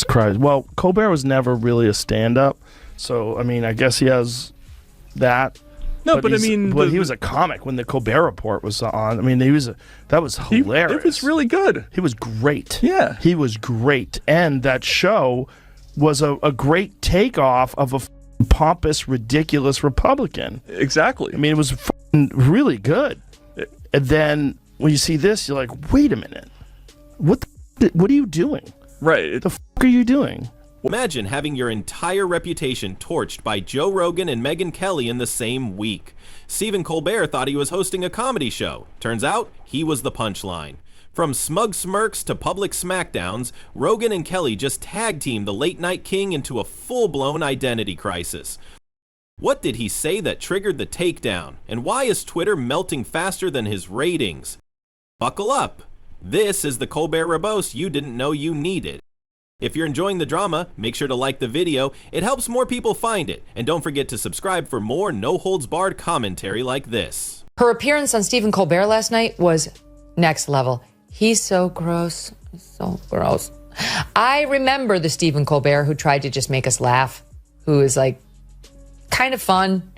Jesus Christ. Well, Colbert was never really a stand-up, so, I mean, I guess he has that. No, but I mean... But he was a comic when the Colbert Report was on. I mean, that was hilarious. It was really good. He was great. Yeah. He was great. And that show was a great takeoff of a pompous, ridiculous Republican. Exactly. I mean, it was really good. And then when you see this, you're like, wait a minute. What are you doing? Right. The fuck are you doing? Imagine having your entire reputation torched by Joe Rogan and Megyn Kelly in the same week. Stephen Colbert thought he was hosting a comedy show. Turns out, he was the punchline. From smug smirks to public smackdowns, Rogan and Kelly just tag-teamed the late-night king into a full-blown identity crisis. What did he say that triggered the takedown? And why is Twitter melting faster than his ratings? Buckle up. This is the Colbert Rebose you didn't know you needed. If you're enjoying the drama, make sure to like the video. It helps more people find it. And don't forget to subscribe for more no-holds-barred commentary like this. Her appearance on Stephen Colbert last night was next level. He's so gross. So gross. I remember the Stephen Colbert who tried to just make us laugh, who is like kind of fun,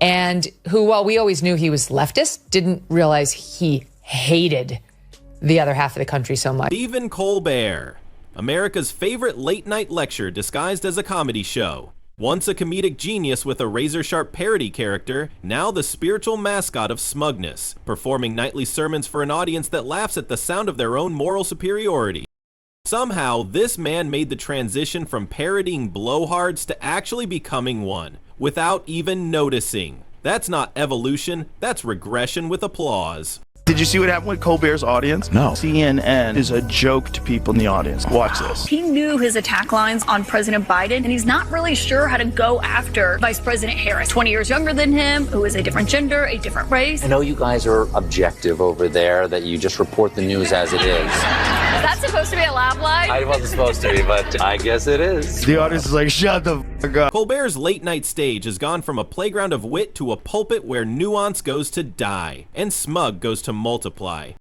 and who, while we always knew he was leftist, didn't realize he hated the other half of the country so much. Stephen Colbert, America's favorite late-night lecture disguised as a comedy show. Once a comedic genius with a razor-sharp parody character, now the spiritual mascot of smugness, performing nightly sermons for an audience that laughs at the sound of their own moral superiority. Somehow, this man made the transition from parodying blowhards to actually becoming one, without even noticing. That's not evolution, that's regression with applause. Did you see what happened with Colbert's audience? No. CNN is a joke to people in the audience. Watch this. He knew his attack lines on President Biden, and he's not really sure how to go after Vice President Harris, 20 years younger than him, who is a different gender, a different race. I know you guys are objective over there, that you just report the news as it is. Is that supposed to be a laugh line? I wasn't supposed to be, but I guess it is. The audience is like, shut the fuck up. Colbert's late-night stage has gone from a playground of wit to a pulpit where nuance goes to die, and smug goes to multiply.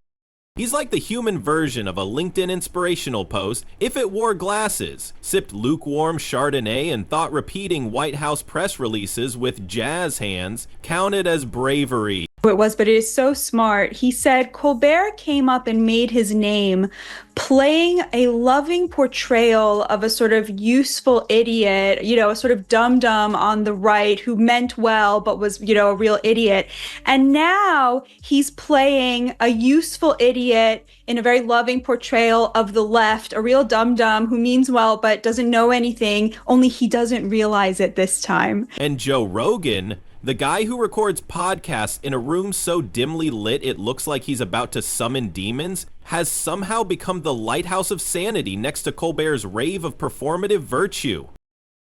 He's like the human version of a LinkedIn inspirational post if it wore glasses, sipped lukewarm Chardonnay, and thought repeating White House press releases with jazz hands counted as bravery. It was, but it is so smart. He said Colbert came up and made his name playing a loving portrayal of a sort of useful idiot, a sort of dum-dum on the right who meant well but was, a real idiot. And now he's playing a useful idiot in a very loving portrayal of the left, a real dum-dum who means well but doesn't know anything, only he doesn't realize it this time. And Joe Rogan, the guy who records podcasts in a room so dimly lit it looks like he's about to summon demons, has somehow become the lighthouse of sanity next to Colbert's rave of performative virtue.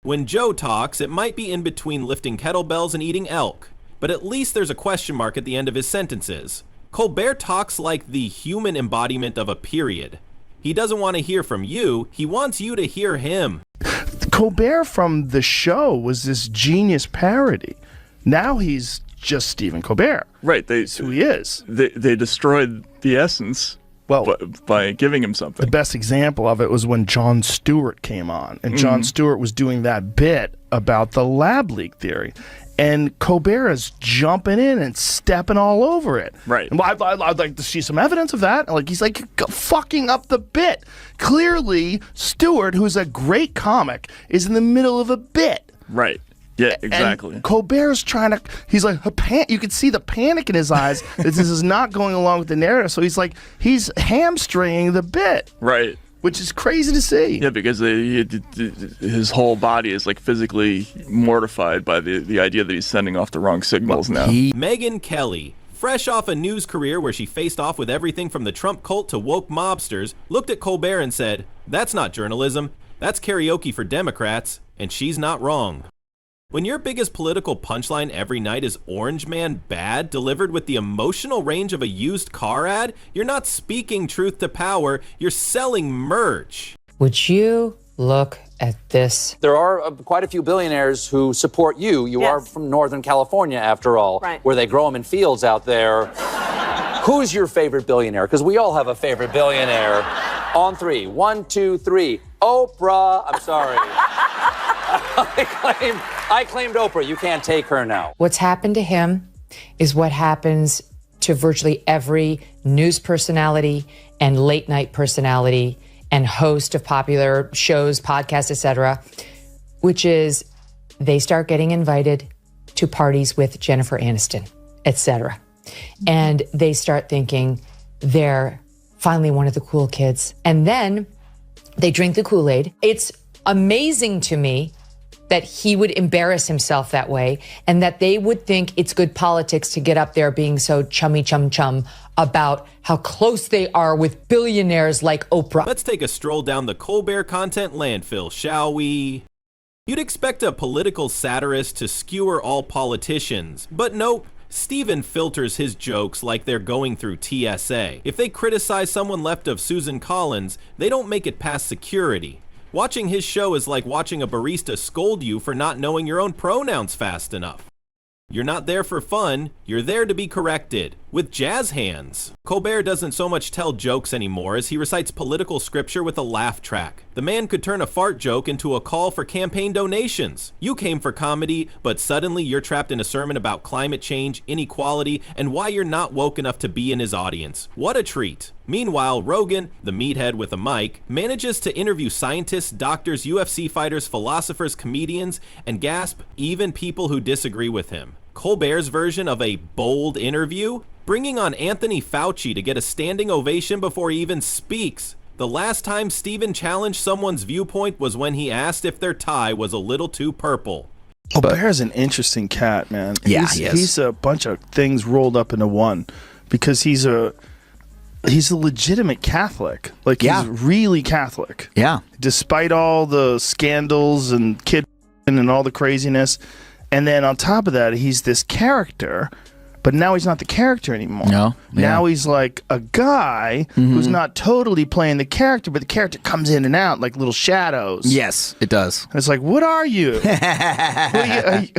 When Joe talks, it might be in between lifting kettlebells and eating elk, but at least there's a question mark at the end of his sentences. Colbert talks like the human embodiment of a period. He doesn't want to hear from you, he wants you to hear him. Colbert from the show was this genius parody. Now he's just Stephen Colbert. Right. That's who he is. They destroyed the essence by giving him something. The best example of it was when Jon Stewart came on. And Jon Stewart was doing that bit about the lab leak theory. And Colbert is jumping in and stepping all over it. Right. And I'd like to see some evidence of that. Like, he's like fucking up the bit. Clearly, Stewart, who's a great comic, is in the middle of a bit. Right. Yeah, exactly. And Colbert's trying to, he's like, you could see the panic in his eyes that this is not going along with the narrative. So he's like, he's hamstringing the bit. Right. Which is crazy to see. Yeah, because his whole body is like physically mortified by the idea that he's sending off the wrong signals now. Megyn Kelly, fresh off a news career where she faced off with everything from the Trump cult to woke mobsters, looked at Colbert and said, "That's not journalism, that's karaoke for Democrats," and she's not wrong. When your biggest political punchline every night is Orange Man bad, delivered with the emotional range of a used car ad, you're not speaking truth to power, you're selling merch. Would you look at this? There are quite a few billionaires who support you. You are from Northern California, after all, where they grow them in fields out there. Who's your favorite billionaire? Because we all have a favorite billionaire. On three. 1, 2, 3. Oprah. I'm sorry. I claimed Oprah. You can't take her now. What's happened to him is what happens to virtually every news personality and late night personality and host of popular shows, podcasts, etc., which is they start getting invited to parties with Jennifer Aniston, etc. And they start thinking they're finally one of the cool kids. And then they drink the Kool-Aid. It's amazing to me that he would embarrass himself that way and that they would think it's good politics to get up there being so chummy chum about how close they are with billionaires like Oprah. Let's take a stroll down the Colbert content landfill, shall we? You'd expect a political satirist to skewer all politicians, but nope. Stephen filters his jokes like they're going through TSA. If they criticize someone left of Susan Collins, they don't make it past security. Watching his show is like watching a barista scold you for not knowing your own pronouns fast enough. You're not there for fun, you're there to be corrected. With jazz hands. Colbert doesn't so much tell jokes anymore as he recites political scripture with a laugh track. The man could turn a fart joke into a call for campaign donations. You came for comedy, but suddenly you're trapped in a sermon about climate change, inequality, and why you're not woke enough to be in his audience. What a treat. Meanwhile, Rogan, the meathead with a mic, manages to interview scientists, doctors, UFC fighters, philosophers, comedians, and gasp, even people who disagree with him. Colbert's version of a bold interview? Bringing on Anthony Fauci to get a standing ovation before he even speaks. The last time Stephen challenged someone's viewpoint was when he asked if their tie was a little too purple. Colbert's an interesting cat, man. Yeah, he's a bunch of things rolled up into one because he's a legitimate Catholic. Like, he's really Catholic. Yeah. Despite all the scandals and kid and all the craziness. And then on top of that, he's this character, but now he's not the character anymore. No. Yeah. Now he's like a guy who's not totally playing the character, but the character comes in and out like little shadows. Yes, it does. And it's like, what are you?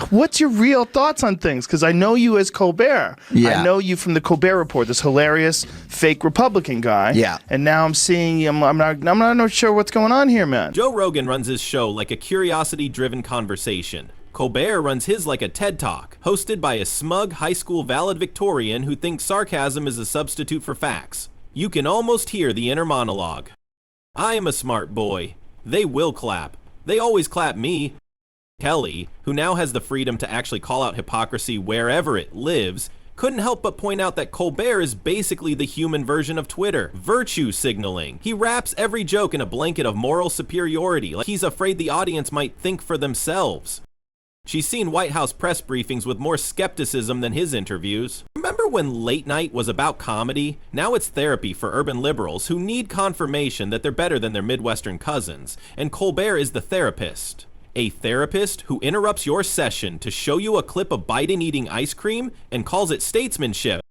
What's your real thoughts on things? Because I know you as Colbert. Yeah. I know you from the Colbert Report, this hilarious fake Republican guy. Yeah. And now I'm seeing you. I'm not sure what's going on here, man. Joe Rogan runs his show like a curiosity-driven conversation. Colbert runs his like a TED Talk, hosted by a smug high school valedictorian who thinks sarcasm is a substitute for facts. You can almost hear the inner monologue. I am a smart boy. They will clap. They always clap me. Kelly, who now has the freedom to actually call out hypocrisy wherever it lives, couldn't help but point out that Colbert is basically the human version of Twitter, virtue signaling. He wraps every joke in a blanket of moral superiority, like he's afraid the audience might think for themselves. She's seen White House press briefings with more skepticism than his interviews. Remember when late night was about comedy? Now it's therapy for urban liberals who need confirmation that they're better than their Midwestern cousins, and Colbert is the therapist. A therapist who interrupts your session to show you a clip of Biden eating ice cream and calls it statesmanship.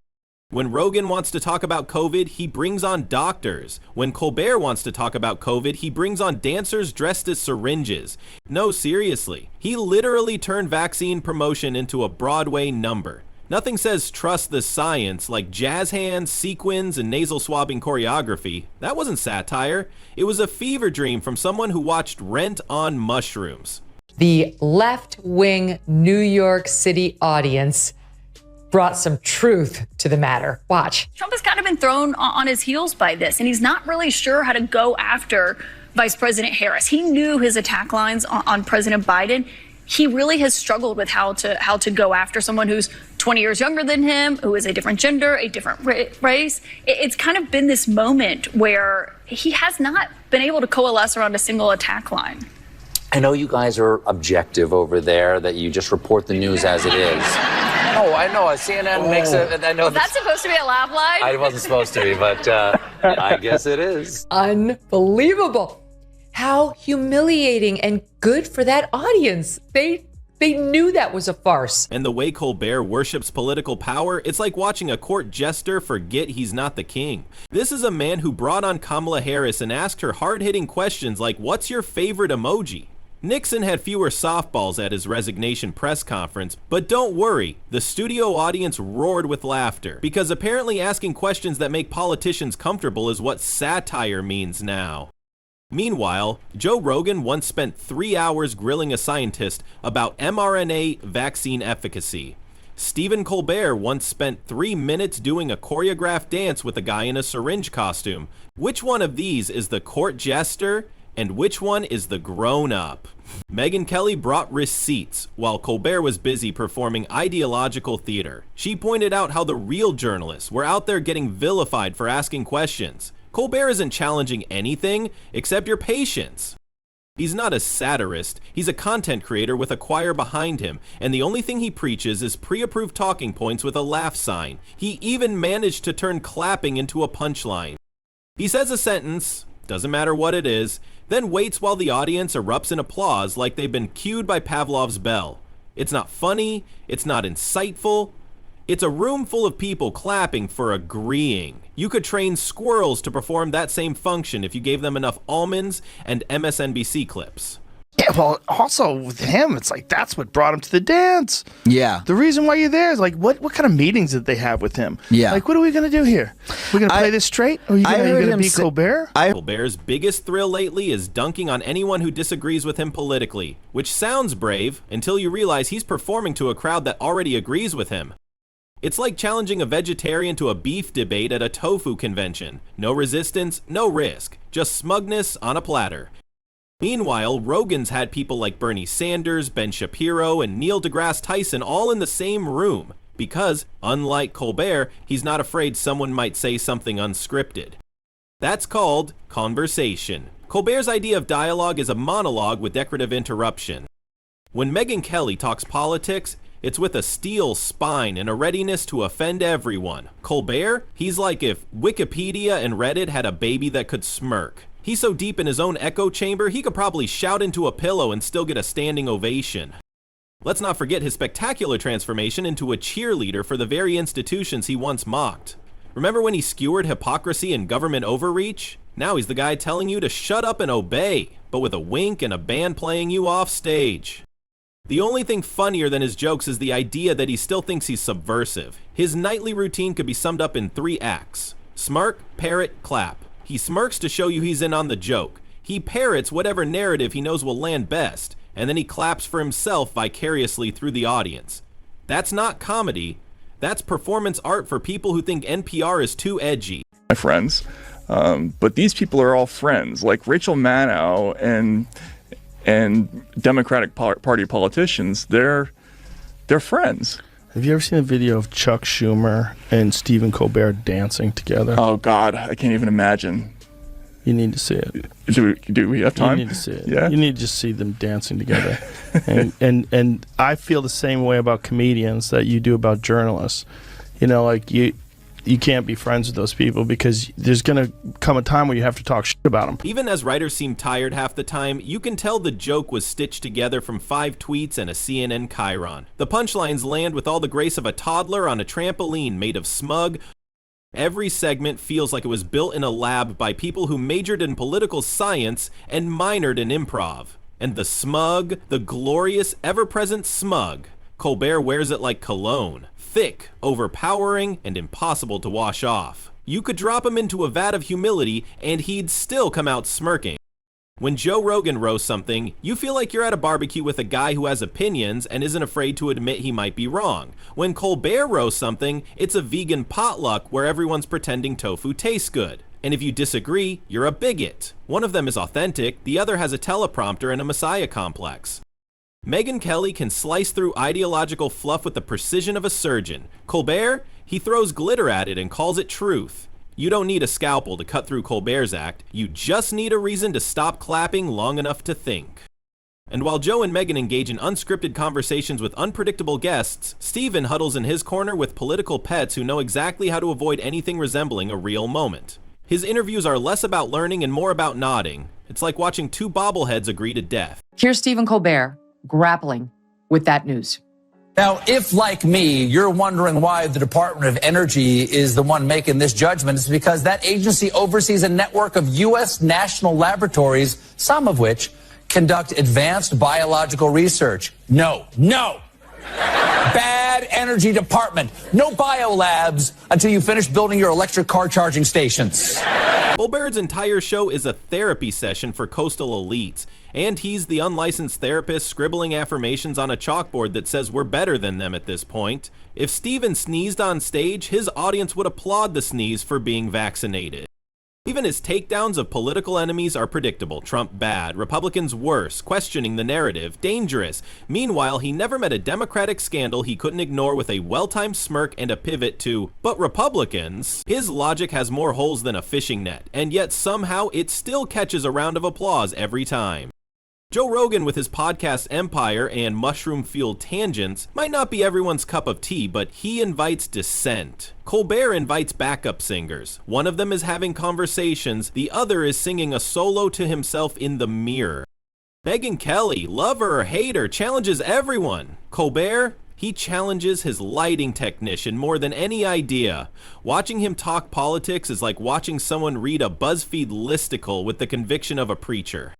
When Rogan wants to talk about COVID, he brings on doctors. When Colbert wants to talk about COVID, he brings on dancers dressed as syringes. No, seriously. He literally turned vaccine promotion into a Broadway number. Nothing says trust the science like jazz hands, sequins, and nasal swabbing choreography. That wasn't satire. It was a fever dream from someone who watched Rent on mushrooms. The left-wing New York City audience brought some truth to the matter. Watch. Trump has kind of been thrown on his heels by this, and he's not really sure how to go after Vice President Harris. He knew his attack lines on President Biden. He really has struggled with how to go after someone who's 20 years younger than him, who is a different gender, a different race. It's kind of been this moment where he has not been able to coalesce around a single attack line. I know you guys are objective over there, that you just report the news as it is. No, I know. CNN makes it. I know that's supposed to be a laugh line. I wasn't supposed to be, but I guess it is. Unbelievable. How humiliating and good for that audience. They knew that was a farce. And the way Colbert worships political power, it's like watching a court jester forget he's not the king. This is a man who brought on Kamala Harris and asked her hard-hitting questions like, what's your favorite emoji? Nixon had fewer softballs at his resignation press conference, but don't worry, the studio audience roared with laughter, because apparently asking questions that make politicians comfortable is what satire means now. Meanwhile, Joe Rogan once spent 3 hours grilling a scientist about mRNA vaccine efficacy. Stephen Colbert once spent 3 minutes doing a choreographed dance with a guy in a syringe costume. Which one of these is the court jester, and which one is the grown-up? Megyn Kelly brought receipts while Colbert was busy performing ideological theater. She pointed out how the real journalists were out there getting vilified for asking questions. Colbert isn't challenging anything except your patience. He's not a satirist, he's a content creator with a choir behind him, and the only thing he preaches is pre-approved talking points with a laugh sign. He even managed to turn clapping into a punchline. He says a sentence, doesn't matter what it is, then waits while the audience erupts in applause like they've been cued by Pavlov's bell. It's not funny, it's not insightful. It's a room full of people clapping for agreeing. You could train squirrels to perform that same function if you gave them enough almonds and MSNBC clips. Yeah, well, also with him, it's like that's what brought him to the dance. Yeah. The reason why you're there is like, what kind of meetings did they have with him? Yeah. Like, what are we going to do here? We're going to play this straight? Or are you going to be Colbert? Colbert's biggest thrill lately is dunking on anyone who disagrees with him politically, which sounds brave until you realize he's performing to a crowd that already agrees with him. It's like challenging a vegetarian to a beef debate at a tofu convention. No resistance, no risk, just smugness on a platter. Meanwhile, Rogan's had people like Bernie Sanders, Ben Shapiro, and Neil deGrasse Tyson all in the same room because, unlike Colbert, he's not afraid someone might say something unscripted. That's called conversation. Colbert's idea of dialogue is a monologue with decorative interruption. When Megyn Kelly talks politics, it's with a steel spine and a readiness to offend everyone. Colbert, he's like if Wikipedia and Reddit had a baby that could smirk. He's so deep in his own echo chamber, he could probably shout into a pillow and still get a standing ovation. Let's not forget his spectacular transformation into a cheerleader for the very institutions he once mocked. Remember when he skewered hypocrisy and government overreach? Now he's the guy telling you to shut up and obey, but with a wink and a band playing you off stage. The only thing funnier than his jokes is the idea that he still thinks he's subversive. His nightly routine could be summed up in 3 acts. Smirk, parrot, clap. He smirks to show you he's in on the joke. He parrots whatever narrative he knows will land best, and then he claps for himself vicariously through the audience. That's not comedy. That's performance art for people who think NPR is too edgy. My friends, but these people are all friends, like Rachel Maddow and Democratic Party politicians. They're friends. Have you ever seen a video of Chuck Schumer and Stephen Colbert dancing together? Oh God, I can't even imagine. You need to see it. Do we have time? You need to see it. Yeah. You need to just see them dancing together. and I feel the same way about comedians that you do about journalists. You know, like you can't be friends with those people because there's going to come a time where you have to talk shit about them. Even as writers seem tired half the time, you can tell the joke was stitched together from 5 tweets and a CNN chyron. The punchlines land with all the grace of a toddler on a trampoline made of smug. Every segment feels like it was built in a lab by people who majored in political science and minored in improv. And the smug, the glorious, ever-present smug, Colbert wears it like cologne. Thick, overpowering, and impossible to wash off. You could drop him into a vat of humility and he'd still come out smirking. When Joe Rogan roasts something, you feel like you're at a barbecue with a guy who has opinions and isn't afraid to admit he might be wrong. When Colbert roasts something, it's a vegan potluck where everyone's pretending tofu tastes good. And if you disagree, you're a bigot. One of them is authentic, the other has a teleprompter and a messiah complex. Megyn Kelly can slice through ideological fluff with the precision of a surgeon. Colbert, he throws glitter at it and calls it truth. You don't need a scalpel to cut through Colbert's act, you just need a reason to stop clapping long enough to think. And while Joe and Megyn engage in unscripted conversations with unpredictable guests, Stephen huddles in his corner with political pets who know exactly how to avoid anything resembling a real moment. His interviews are less about learning and more about nodding. It's like watching 2 bobbleheads agree to death. Here's Stephen Colbert grappling with that news. Now, if, like me, you're wondering why the Department of Energy is the one making this judgment, it's because that agency oversees a network of U.S. national laboratories, some of which conduct advanced biological research. No. bad energy department. No biolabs until you finish building your electric car charging stations. Colbert's entire show is a therapy session for coastal elites, and he's the unlicensed therapist scribbling affirmations on a chalkboard that says we're better than them at this point. If Stephen sneezed on stage, his audience would applaud the sneeze for being vaccinated. Even his takedowns of political enemies are predictable. Trump bad, Republicans worse, questioning the narrative, dangerous. Meanwhile, he never met a Democratic scandal he couldn't ignore with a well-timed smirk and a pivot to, but Republicans? His logic has more holes than a fishing net, and yet somehow it still catches a round of applause every time. Joe Rogan with his podcast Empire and mushroom-fueled tangents might not be everyone's cup of tea, but he invites dissent. Colbert invites backup singers. One of them is having conversations, the other is singing a solo to himself in the mirror. Megyn Kelly, lover or hater, challenges everyone. Colbert, he challenges his lighting technician more than any idea. Watching him talk politics is like watching someone read a BuzzFeed listicle with the conviction of a preacher.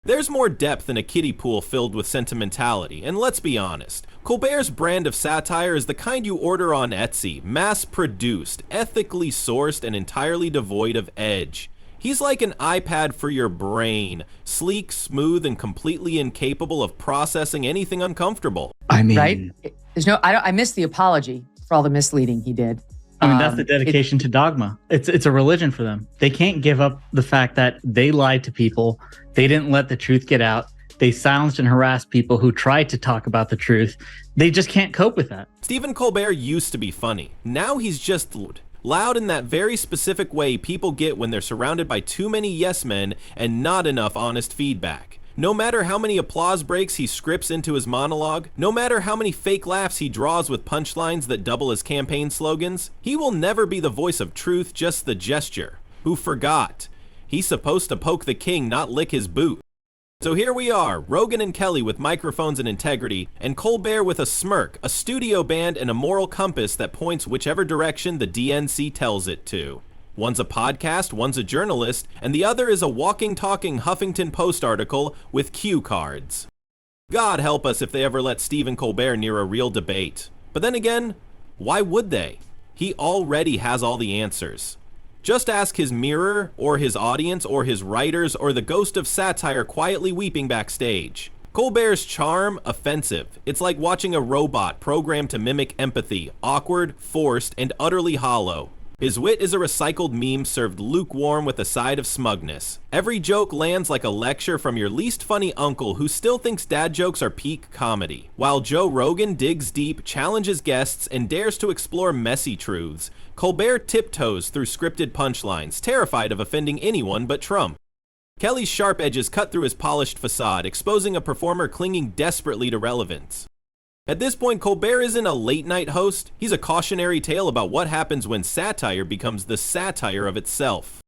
There's more depth in a kiddie pool filled with sentimentality, and let's be honest, Colbert's brand of satire is the kind you order on Etsy, mass-produced, ethically sourced, and entirely devoid of edge. He's like an iPad for your brain, sleek, smooth, and completely incapable of processing anything uncomfortable. I mean, Right? I missed the apology for all the misleading he did. that's the dedication to dogma. It's a religion for them. They can't give up the fact that they lied to people. They didn't let the truth get out. They silenced and harassed people who tried to talk about the truth. They just can't cope with that. Stephen Colbert used to be funny. Now he's just loud in that very specific way people get when they're surrounded by too many yes men and not enough honest feedback. No matter how many applause breaks he scripts into his monologue, no matter how many fake laughs he draws with punchlines that double as campaign slogans, he will never be the voice of truth, just the gesture. Who forgot? He's supposed to poke the king, not lick his boot. So here we are, Rogan and Kelly with microphones and integrity, and Colbert with a smirk, a studio band, and a moral compass that points whichever direction the DNC tells it to. One's a podcast, one's a journalist, and the other is a walking, talking Huffington Post article with cue cards. God help us if they ever let Stephen Colbert near a real debate. But then again, why would they? He already has all the answers. Just ask his mirror, or his audience, or his writers, or the ghost of satire quietly weeping backstage. Colbert's charm, offensive. It's like watching a robot programmed to mimic empathy, awkward, forced, and utterly hollow. His wit is a recycled meme served lukewarm with a side of smugness. Every joke lands like a lecture from your least funny uncle who still thinks dad jokes are peak comedy. While Joe Rogan digs deep, challenges guests, and dares to explore messy truths, Colbert tiptoes through scripted punchlines, terrified of offending anyone but Trump. Kelly's sharp edges cut through his polished facade, exposing a performer clinging desperately to relevance. At this point, Colbert isn't a late-night host. He's a cautionary tale about what happens when satire becomes the satire of itself.